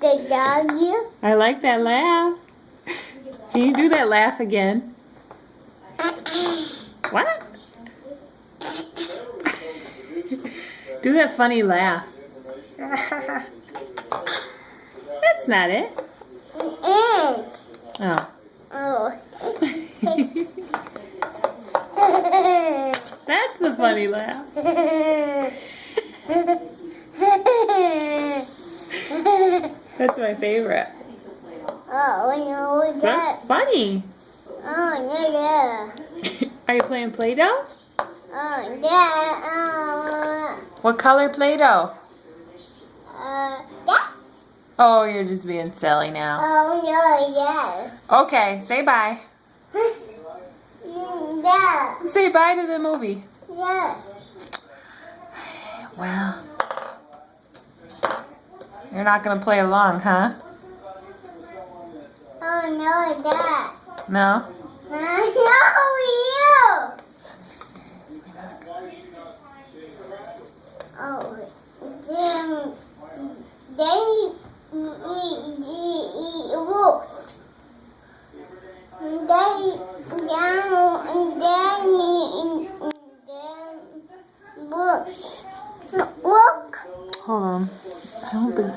the doggy. I like that laugh. Can you do that laugh again? What? Do that funny laugh. That's not it. And Oh. oh. That's the funny laugh. That's my favorite. Oh no, That's funny. Oh no, Are you playing Play-Doh? Oh yeah. What color Play-Doh? Yeah. Oh, you're just being silly now. Oh no, yeah. Okay, say bye. Yeah. Say bye to the movie. Yeah. Well, you're not going to play along, huh? Oh no, Dad. No? No, you. Oh, then they wolves. They down and then wolves. Look. Hold on. I don't think...